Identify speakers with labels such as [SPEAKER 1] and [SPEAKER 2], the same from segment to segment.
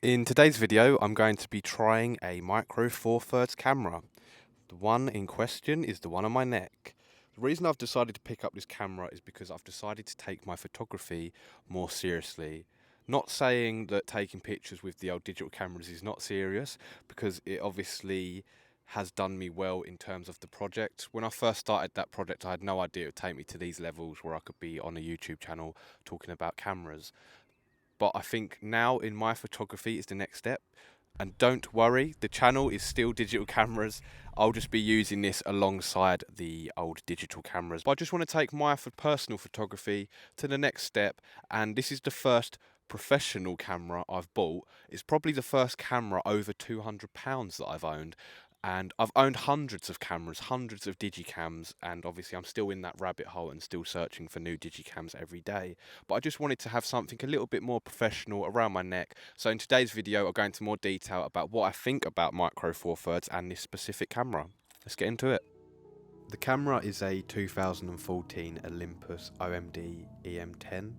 [SPEAKER 1] In today's video, I'm going to be trying a Micro Four Thirds camera. The one in question is the one on my neck. The reason I've decided to pick up this camera is because I've decided to take my photography more seriously. Not saying that taking pictures with the old digital cameras is not serious, because it obviously has done me well in terms of the project. When I first started that project, I had no idea it would take me to these levels where I could be on a YouTube channel talking about cameras. But I think now in my photography is the next step. And don't worry, the channel is still digital cameras. I'll just be using this alongside the old digital cameras. But I just want to take my personal photography to the next step, and this is the first professional camera I've bought. It's probably the first camera over £200 that I've owned. And I've owned hundreds of cameras, hundreds of digicams, and obviously I'm still in that rabbit hole and still searching for new digicams every day. But I just wanted to have something a little bit more professional around my neck. So in today's video, I'll go into more detail about what I think about Micro Four Thirds and this specific camera. Let's get into it. The camera is a 2014 Olympus OM-D E-M10.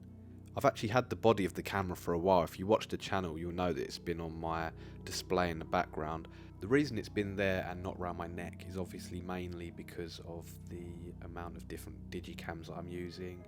[SPEAKER 1] I've actually had the body of the camera for a while. If you watch the channel, you'll know that it's been on my display in the background. The reason it's been there and not around my neck is obviously mainly because of the amount of different digicams that I'm using,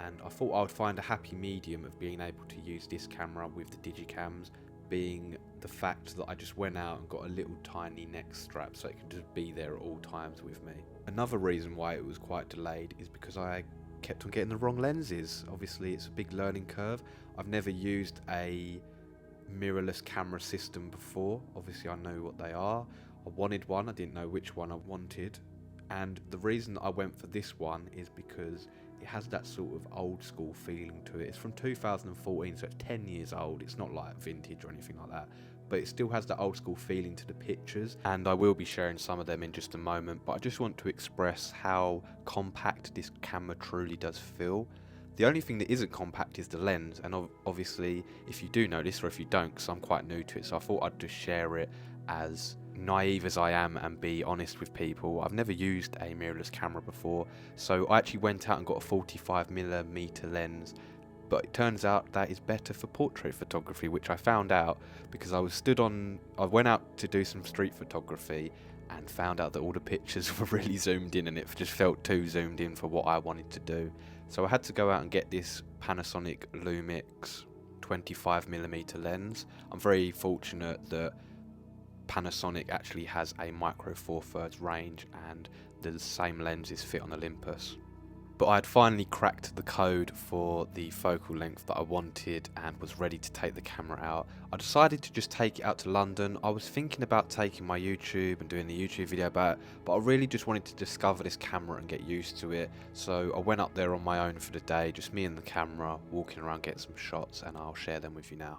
[SPEAKER 1] and I thought I would find a happy medium of being able to use this camera with the digicams, being the fact that I just went out and got a little tiny neck strap so it could just be there at all times with me. Another reason why it was quite delayed is because I kept on getting the wrong lenses. Obviously it's a big learning curve. I've never used a mirrorless camera system before. Obviously I know what they are. I wanted one, I didn't know which one I wanted, and the reason that I went for this one is because it has that sort of old school feeling to it. It's from 2014, so it's 10 years old. It's not like vintage or anything like that, but it still has that old school feeling to the pictures, and I will be sharing some of them in just a moment. But I just want to express how compact this camera truly does feel. The only thing that isn't compact is the lens, and obviously if you do know this, or if you don't, because I'm quite new to it, so I thought I'd just share it as naive as I am and be honest with people. I've never used a mirrorless camera before, so I actually went out and got a 45mm lens, but it turns out that is better for portrait photography, which I found out because I went out to do some street photography and found out that all the pictures were really zoomed in, and it just felt too zoomed in for what I wanted to do. So I had to go out and get this Panasonic Lumix 25mm lens. I'm very fortunate that Panasonic actually has a Micro Four Thirds range, and the same lenses fit on Olympus. But I had finally cracked the code for the focal length that I wanted and was ready to take the camera out. I decided to just take it out to London. I was thinking about taking my YouTube and doing the YouTube video about it, but I really just wanted to discover this camera and get used to it. So I went up there on my own for the day, just me and the camera, walking around getting some shots, and I'll share them with you now.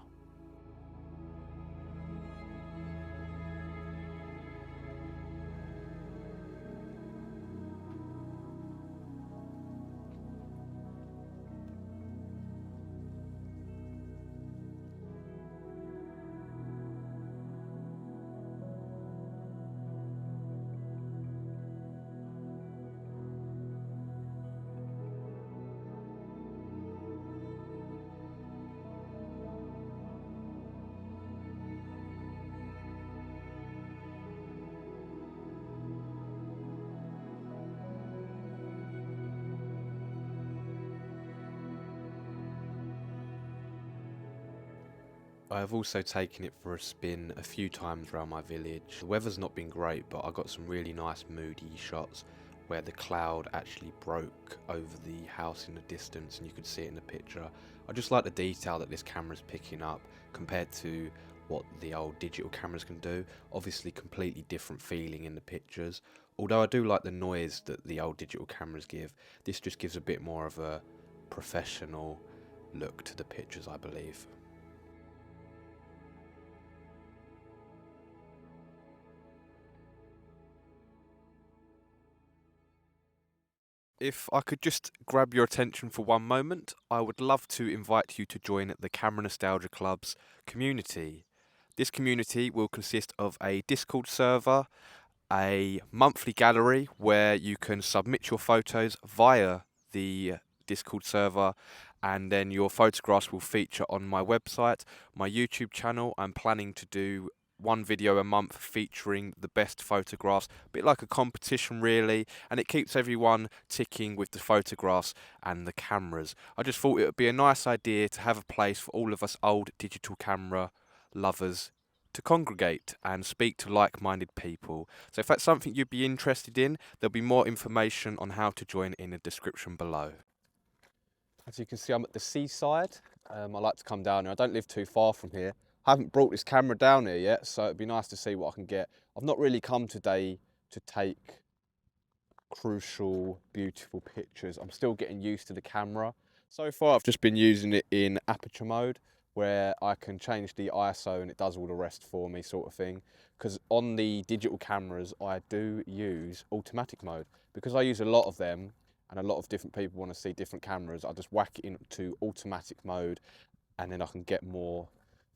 [SPEAKER 1] I have also taken it for a spin a few times around my village. The weather's not been great, but I got some really nice moody shots where the cloud actually broke over the house in the distance and you could see it in the picture. I just like the detail that this camera's picking up compared to what the old digital cameras can do. Obviously completely different feeling in the pictures. Although I do like the noise that the old digital cameras give, this just gives a bit more of a professional look to the pictures, I believe. If I could just grab your attention for one moment, I would love to invite you to join the Camera Nostalgia Club's community. This community will consist of a Discord server, a monthly gallery where you can submit your photos via the Discord server, and then your photographs will feature on my website, my YouTube channel. I'm planning to do one video a month featuring the best photographs, a bit like a competition really, and it keeps everyone ticking with the photographs and the cameras. I just thought it would be a nice idea to have a place for all of us old digital camera lovers to congregate and speak to like-minded people. So if that's something you'd be interested in, there'll be more information on how to join in the description below. As you can see, I'm at the seaside. I like to come down here. I don't live too far from here. I haven't brought this camera down here yet, so it'd be nice to see what I can get. I've not really come today to take crucial, beautiful pictures. I'm still getting used to the camera. So far, I've just been using it in aperture mode, where I can change the ISO and it does all the rest for me, sort of thing. Because on the digital cameras, I do use automatic mode. Because I use a lot of them, and a lot of different people want to see different cameras, I just whack it into automatic mode, and then I can get more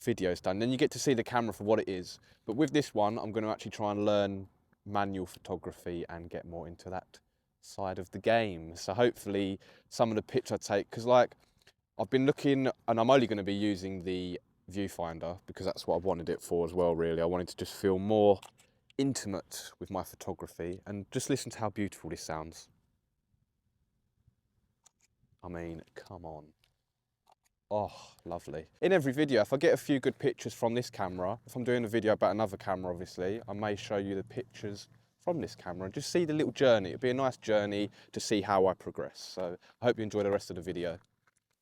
[SPEAKER 1] videos done. Then you get to see the camera for what it is. But with this one, I'm going to actually try and learn manual photography and get more into that side of the game. So hopefully some of the pictures I take, because like I've been looking, and I'm only going to be using the viewfinder because that's what I wanted it for as well, really. I wanted to just feel more intimate with my photography, and just listen to how beautiful this sounds. I mean, come on. Oh, lovely. In every video, if I get a few good pictures from this camera, if I'm doing a video about another camera, obviously, I may show you the pictures from this camera and just see the little journey. It'll be a nice journey to see how I progress. So I hope you enjoy the rest of the video.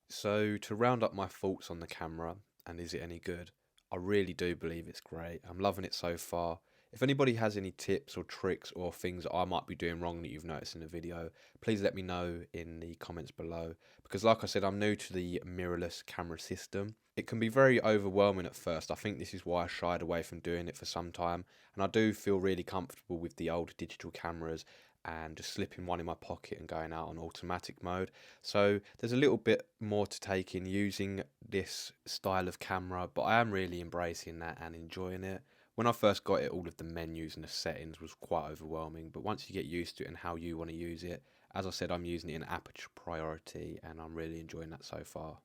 [SPEAKER 1] So to round up my thoughts on the camera, and is it any good? I really do believe it's great. I'm loving it so far. If anybody has any tips or tricks or things that I might be doing wrong that you've noticed in the video, please let me know in the comments below. Because like I said, I'm new to the mirrorless camera system. It can be very overwhelming at first. I think this is why I shied away from doing it for some time. And I do feel really comfortable with the old digital cameras and just slipping one in my pocket and going out on automatic mode. So there's a little bit more to take in using this style of camera, but I am really embracing that and enjoying it. When I first got it, all of the menus and the settings was quite overwhelming, but once you get used to it and how you want to use it, as I said, I'm using it in aperture priority and I'm really enjoying that so far.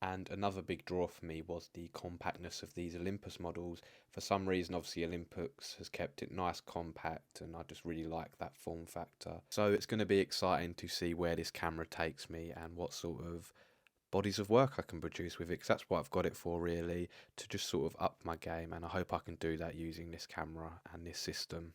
[SPEAKER 1] And another big draw for me was the compactness of these Olympus models. For some reason, obviously Olympus has kept it nice compact, and I just really like that form factor. So it's going to be exciting to see where this camera takes me and what sort of bodies of work I can produce with it, because that's what I've got it for, really, to just sort of up my game, and I hope I can do that using this camera and this system.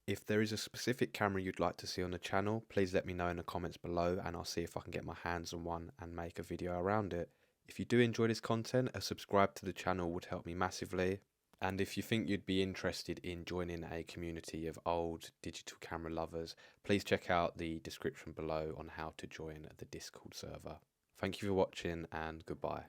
[SPEAKER 1] If there is a specific camera you'd like to see on the channel, please let me know in the comments below and I'll see if I can get my hands on one and make a video around it. If you do enjoy this content, a subscribe to the channel would help me massively. And if you think you'd be interested in joining a community of old digital camera lovers, please check out the description below on how to join the Discord server. Thank you for watching and goodbye.